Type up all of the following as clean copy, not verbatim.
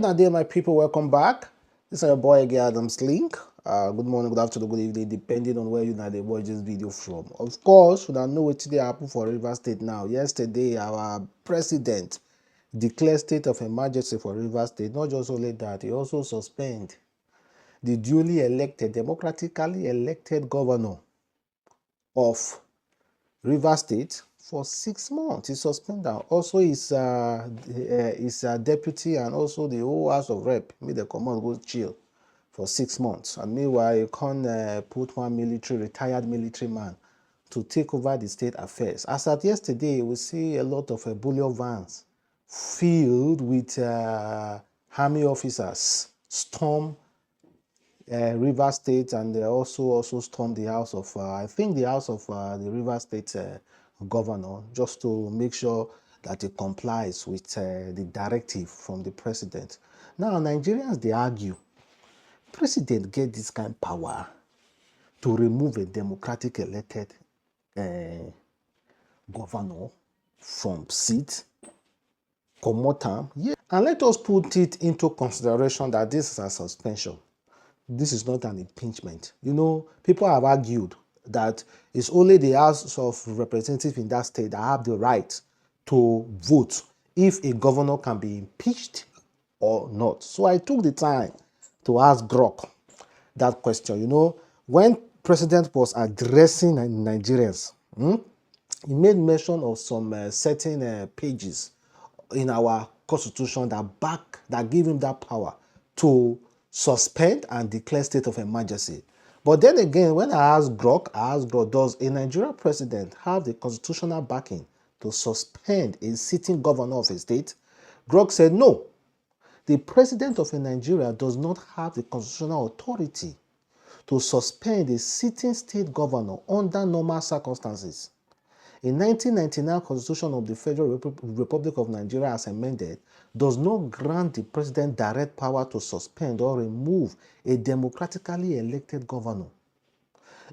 Good day, my people. Welcome back. This is your boy again, Adams Link. Good morning, good afternoon, good evening, depending on where you now they watch this video from. Of course, we don't know what today happened for Rivers State now. Yesterday, our president declared state of emergency for Rivers State. Not just only that, he also suspend the duly elected, democratically elected governor of Rivers State for 6 months. He suspended also his deputy and also the whole House of Rep. Made the command go chill for 6 months. And meanwhile, you can't put one retired military man to take over the state affairs. As at yesterday, we see a lot of bullion vans filled with army officers storm River State, and they also stormed the house of I think the house of the River State governor, just to make sure that it complies with the directive from the president. Now Nigerians, they argue president get this kind of power to remove a democratic elected governor from seat, comot am. Yeah. And let us put it into consideration that this is a suspension. This is not an impeachment. You know, people have argued that it's only the House of Representatives in that state that have the right to vote if a governor can be impeached or not. So I took the time to ask Grok that question. You know, when President was addressing Nigerians, he made mention of some certain pages in our constitution that give him that power to suspend and declare state of emergency. But then again, when I asked Grok, does a Nigerian president have the constitutional backing to suspend a sitting governor of a state? Grok said no. The president of Nigeria does not have the constitutional authority to suspend a sitting state governor under normal circumstances. In 1999 Constitution of the Federal Republic of Nigeria as amended does not grant the president direct power to suspend or remove a democratically elected governor.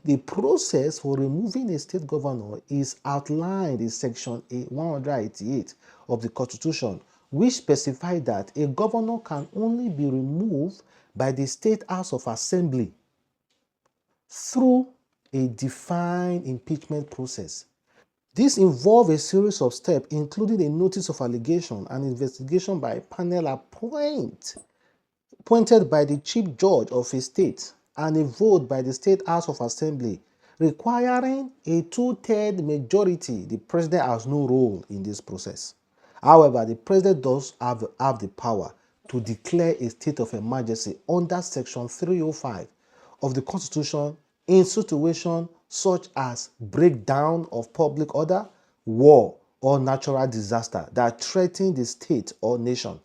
The process for removing a state governor is outlined in Section 188 of the Constitution, which specifies that a governor can only be removed by the State House of Assembly through a defined impeachment process. This involves a series of steps, including a notice of allegation and investigation by a panel appointed by the chief judge of a state, and a vote by the State House of Assembly requiring a two-thirds majority. The president has no role in this process. However, the president does have the power to declare a state of emergency under Section 305 of the Constitution in situations such as breakdown of public order, war, or natural disaster that threaten the state or nation.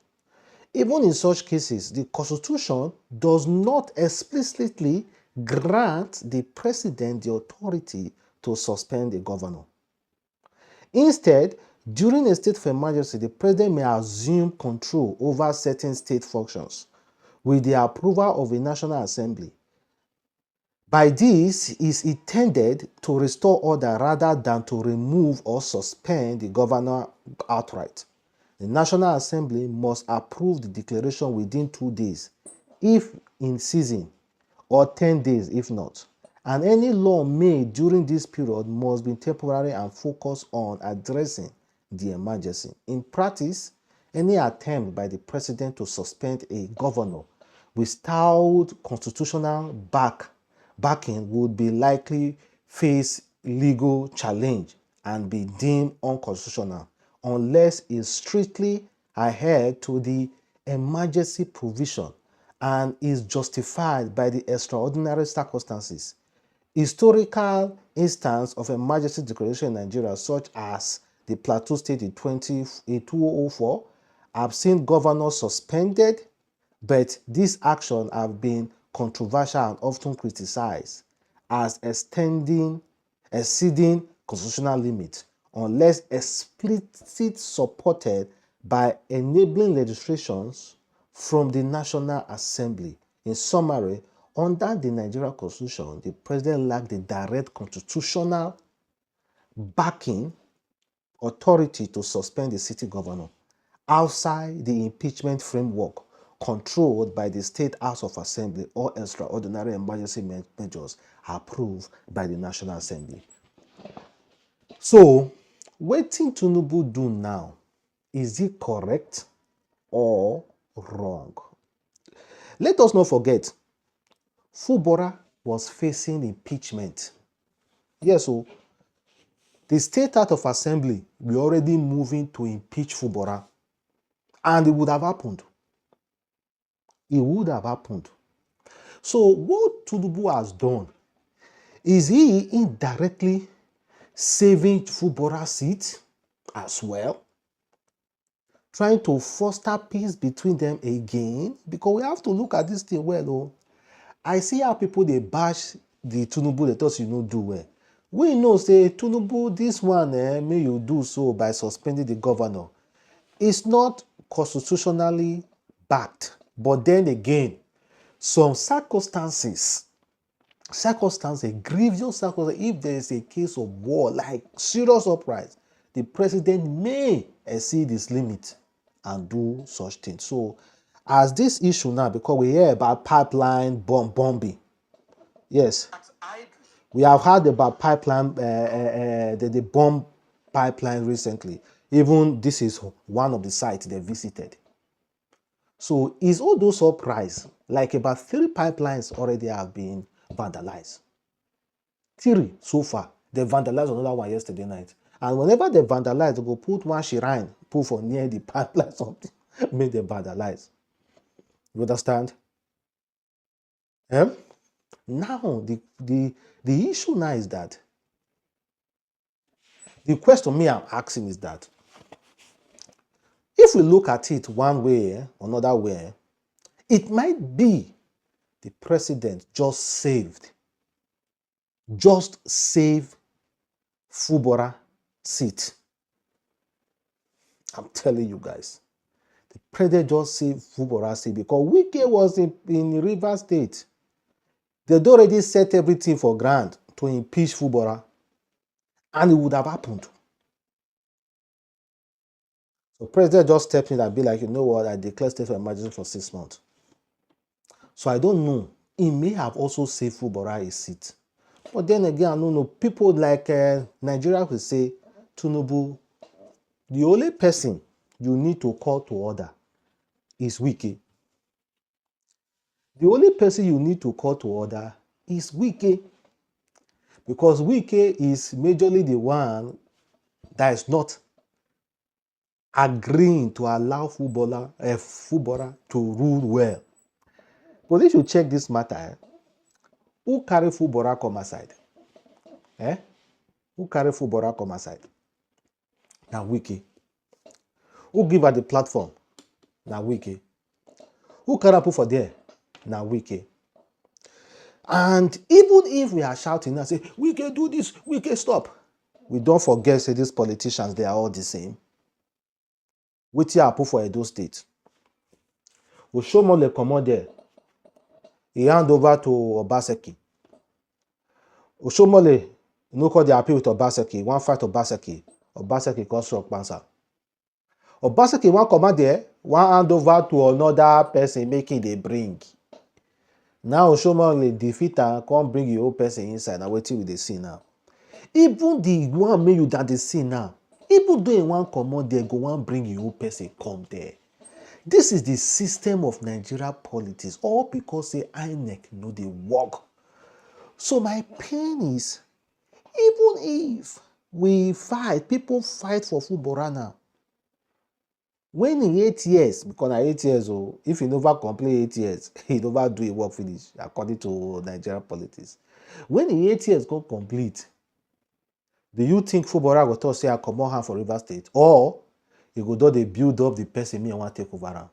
Even in such cases, the Constitution does not explicitly grant the president the authority to suspend a governor. Instead, during a state of emergency, the president may assume control over certain state functions with the approval of a National Assembly. By this is intended to restore order rather than to remove or suspend the governor outright. The National Assembly must approve the declaration within 2 days if in season, or 10 days if not. And any law made during this period must be temporary and focus on addressing the emergency. In practice, any attempt by the president to suspend a governor without constitutional backing would be likely face legal challenge and be deemed unconstitutional unless it strictly adheres to the emergency provision and is justified by the extraordinary circumstances. Historical instance of emergency declaration in Nigeria, such as the Plateau State in 2004, have seen governors suspended, but these actions have been controversial and often criticized as exceeding constitutional limits unless explicitly supported by enabling legislations from the National Assembly. In summary, under the Nigerian Constitution, the president lacked the direct constitutional backing authority to suspend the city governor outside the impeachment framework controlled by the State House of Assembly or extraordinary emergency measures approved by the National Assembly. So, wetin Tinubu do now, is it correct or wrong? Let us not forget, Fubara was facing impeachment. Yes, so the State House of Assembly were already moving to impeach Fubara, and it would have happened. It would have happened. So what Tinubu has done, is he indirectly saving Fubara's seat as well? Trying to foster peace between them again? Because we have to look at this thing well. Oh. I see how people, they bash the Tinubu, they thought you no do well. We know, say, Tinubu, this one, may you do so by suspending the governor. It's not constitutionally backed. But then again, some circumstances, grievous circumstances, if there is a case of war, like serious uprising, the president may exceed his limit and do such things. So, as this issue now, because we hear about pipeline bombing, yes, we have heard about pipeline, the bomb pipeline recently. Even this is one of the sites they visited. So, is all those surprise? Like about 3 pipelines already have been vandalized. 3 so far. They vandalized another one yesterday night. And whenever they vandalize, they go put one shrine, put for near the pipeline, something, make them vandalize. You understand? Now, the issue now is that, the question me I'm asking is that, if we look at it one way, another way, it might be the president just saved Fubara seat. I'm telling you guys. The president just saved Fubara seat because Wike was in Rivers State. They'd already set everything for ground to impeach Fubara, and it would have happened. So president just stepped in and be like, you know what, I declare state of emergency for 6 months. So I don't know. He may have also saved Fubara a seat. But then again, I don't know. People like Nigeria will say, Tinubu, the only person you need to call to order is Wike. The only person you need to call to order is Wike. Because Wike is majorly the one that is not agreeing to allow Fubara to rule well. But if you check this matter, who carry Fubara come aside? Who carry Fubara come aside? Now Wike. Who give her the platform? Now Wike. Who carry put for there? Now Wike. And even if we are shouting and say, we can do this, we can stop. We don't forget, say, these politicians, they are all the same. Wetin happen for Edo State? Oshomole comot there. He hand over to Obaseki. Oshomole no call the appeal with Obaseki. One fight Obaseki. Obaseki come strong answer. Obaseki one comot there. One hand over to another person making the bring. Now Oshomole defeat and come bring your own person inside. Now wetin we dey see now. Even the one make you that dey see now. Even though one comot there, go one bring your own person come there. This is the system of Nigeria politics, all because say INEC no dey work. So my pain is, even if we fight, people fight for Fubara now. When in 8 years, because na 8 years, if he never complete 8 years, he never do a work finish, according to Nigerian politics. When in 8 years go complete, do you think Fubara go talk say I comot hand for Rivers State, or you go do they build up the person me I want to take over am?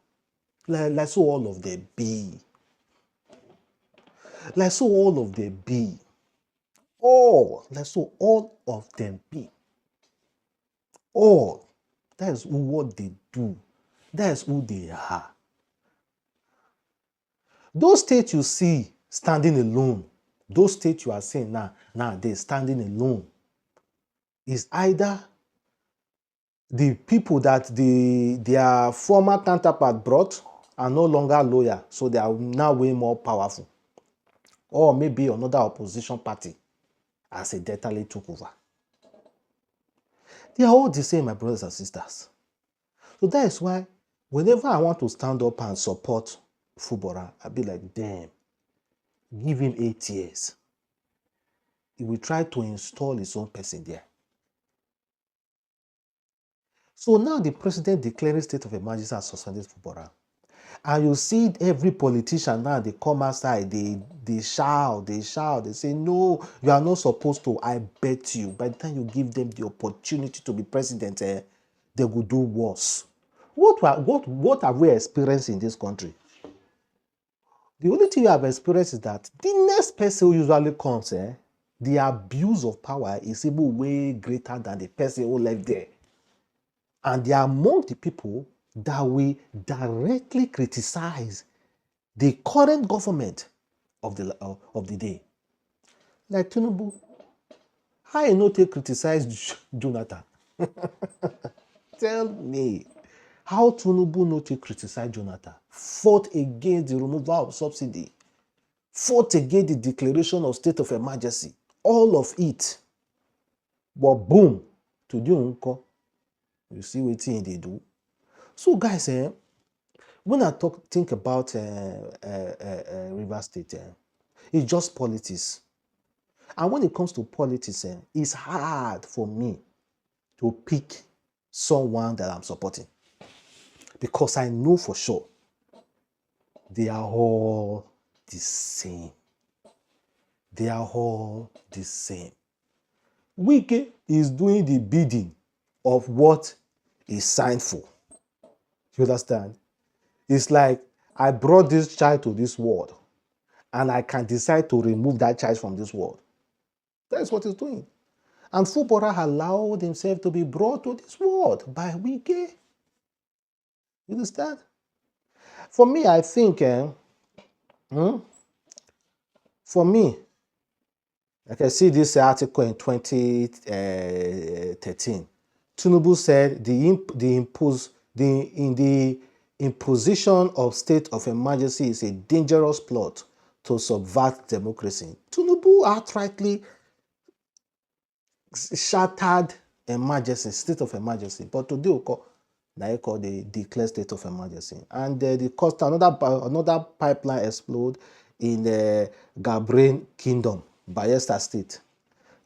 Like so all of them be. Like so all of them be. Like so all of them be. All. That is what they do. That is who they are. Those states you see standing alone, those states you are seeing now they're standing alone, is either the people that their former counterpart brought, are no longer loyal, so they are now way more powerful. Or maybe another opposition party accidentally took over. They are all the same, my brothers and sisters. So that is why whenever I want to stand up and support Fubara, I'll be like, damn, give him 8 years. He will try to install his own person there. So now the president declaring state of emergency and suspended Fubara. And you see every politician now, they come outside, they shout, they say, no, you are not supposed to. I bet you, by the time you give them the opportunity to be president, they will do worse. What have we experienced in this country? The only thing you have experienced is that the next person who usually comes, the abuse of power is even way greater than the person who left there. And they are among the people that will directly criticize the current government of the day. Like Tinubu, how you not take criticize Jonathan? Tell me, how Tinubu not take criticize Jonathan? Fought against the removal of subsidy, fought against the declaration of state of emergency, all of it. But boom, to do unko, you see what they do. So guys, when I think about River State, it's just politics. And when it comes to politics, it's hard for me to pick someone that I'm supporting. Because I know for sure they are all the same. They are all the same. Wike is doing the bidding of what is signed for. You understand? It's like, I brought this child to this world, and I can decide to remove that child from this world. That's what he's doing. And Fubara allowed himself to be brought to this world by Wike. You understand? For me, I think, for me, like I see this article in 2013, Tinubu said the imposition of state of emergency is a dangerous plot to subvert democracy. Tinubu outrightly shattered emergency, state of emergency, but today we call the declared state of emergency. And the cost another pipeline explode in the Gabriel Kingdom, Bayelsa State,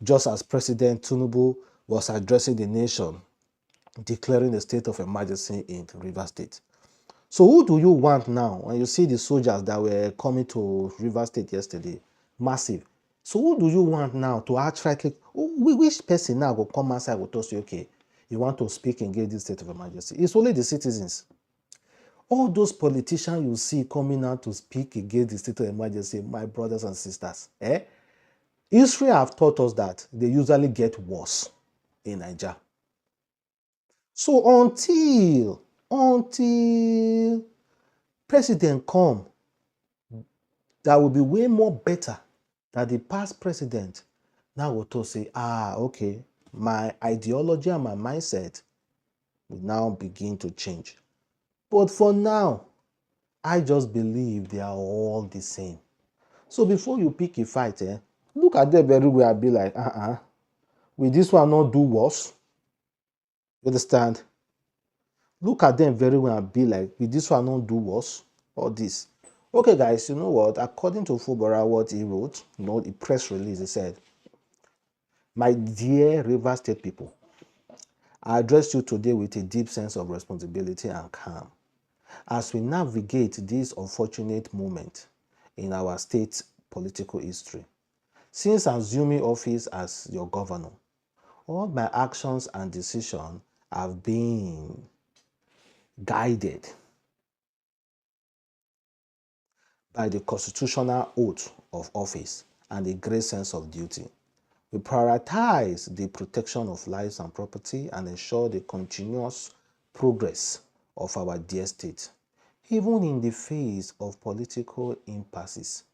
just as President Tinubu was addressing the nation, declaring a state of emergency in River State. So who do you want now? When you see the soldiers that were coming to River State yesterday, massive. So who do you want now to outrightly, which person now will come outside will tell you, okay, you want to speak against this state of emergency? It's only the citizens. All those politicians you see coming out to speak against the state of emergency, my brothers and sisters, history have taught us that they usually get worse in Nigeria. So until president come, that will be way more better than the past president. Now will to say, okay, my ideology and my mindset will now begin to change. But for now, I just believe they are all the same. So before you pick a fight, look at them very well and be like, will this one not do worse? You understand? Look at them very well and be like, will this one not do worse? Or this? Okay, guys, you know what? According to Fubara, what he wrote, the press release, he said, my dear River State people, I address you today with a deep sense of responsibility and calm as we navigate this unfortunate moment in our state's political history. Since assuming office as your governor, all my actions and decisions have been guided by the constitutional oath of office and a great sense of duty. We prioritize the protection of lives and property and ensure the continuous progress of our dear state. Even in the face of political impasses,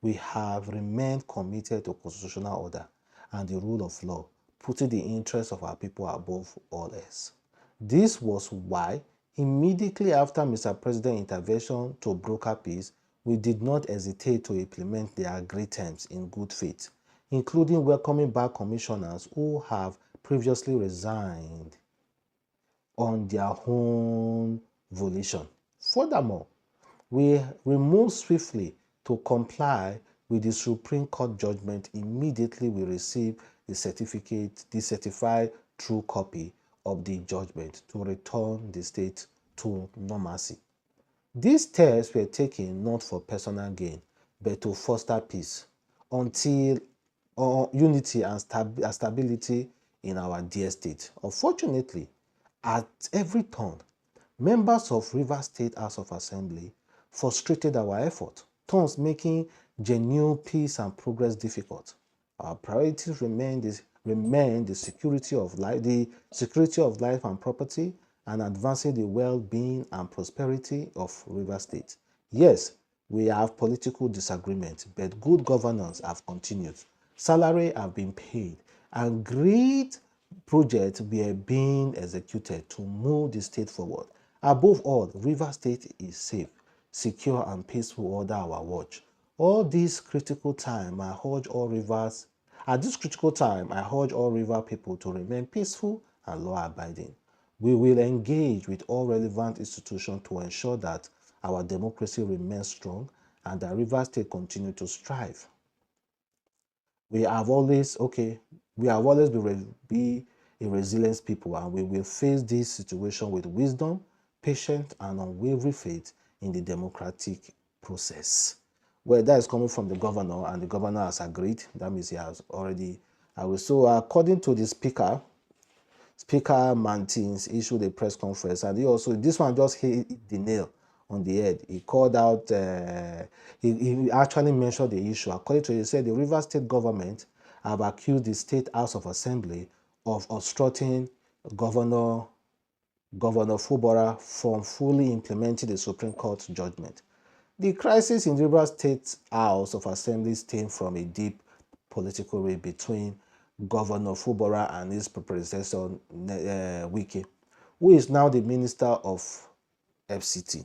we have remained committed to constitutional order and the rule of law, putting the interests of our people above all else. This was why Immediately after Mr. President's intervention to broker peace, we did not hesitate to implement the agreed terms in good faith, including welcoming back commissioners who have previously resigned on their own volition. Furthermore, we moved swiftly to comply with the Supreme Court judgment immediately we received the certified true copy of the judgment to return the state to normalcy. These steps were taken not for personal gain, but to foster peace until unity and stability in our dear state. Unfortunately, at every turn, members of Rivers State House of Assembly frustrated our effort, thus making genuine peace and progress difficult. Our priorities remain the security of life and property, and advancing the well-being and prosperity of Rivers State. Yes, we have political disagreements, but good governance have continued. Salary have been paid, and great projects were being executed to move the state forward. Above all, Rivers State is safe, secure, and peaceful under our watch. All this critical time, I urge all rivers At this critical time, I urge all river people to remain peaceful and law-abiding. We will engage with all relevant institutions to ensure that our democracy remains strong and that Rivers State continue to strive. We have always be a resilient people, and we will face this situation with wisdom, patience, and unwavering faith in the democratic process. Well, that is coming from the governor, and the governor has agreed. That means he has already agreed. So, according to the Speaker Mantins issued a press conference, and this one just hit the nail on the head. He called out, he actually mentioned the issue. According to him, he said the Rivers State government have accused the State House of Assembly of obstructing Governor Fubara from fully implementing the Supreme Court judgment. The crisis in Rivers State House of Assembly stemmed from a deep political rift between Governor Fubara and his predecessor, Wike, who is now the Minister of FCT.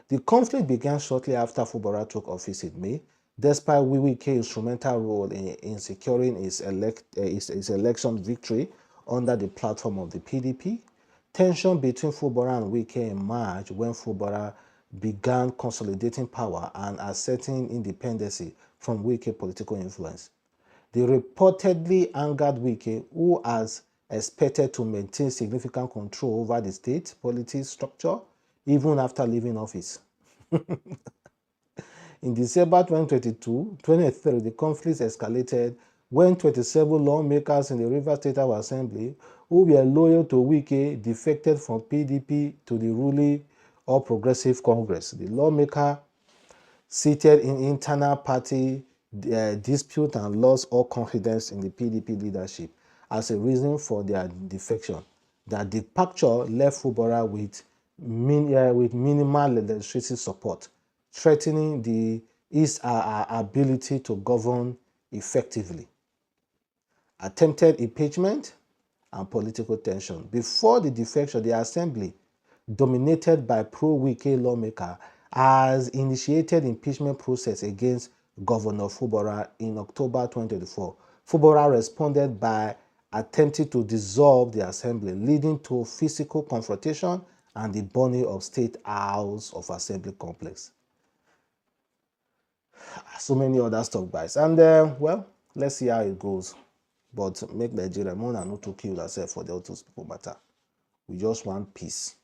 The conflict began shortly after Fubara took office in May, despite Wike's instrumental role in securing his election victory under the platform of the PDP. Tension between Fubara and Wike emerged when Fubara began consolidating power and asserting independence from Wike's political influence. They reportedly angered Wike, who has expected to maintain significant control over the state politics structure even after leaving office. In December 2023, the conflict escalated when 27 lawmakers in the Rivers State House Assembly who were loyal to Wike defected from PDP to the ruling All Progressive Congress. The lawmaker seated in internal party dispute and lost all confidence in the PDP leadership as a reason for their defection. Their departure left Fubara with minimal legislative support, threatening his ability to govern effectively. Attempted impeachment and political tension. Before the defection, the Assembly, dominated by pro-Wike lawmaker, has initiated impeachment process against Governor Fubara in October 2024. Fubara responded by attempting to dissolve the assembly, leading to physical confrontation and the burning of State House of Assembly complex. So many other stuff, guys. And well, let's see how it goes. But make Nigeria more than not to kill ourselves for the autos people matter. We just want peace.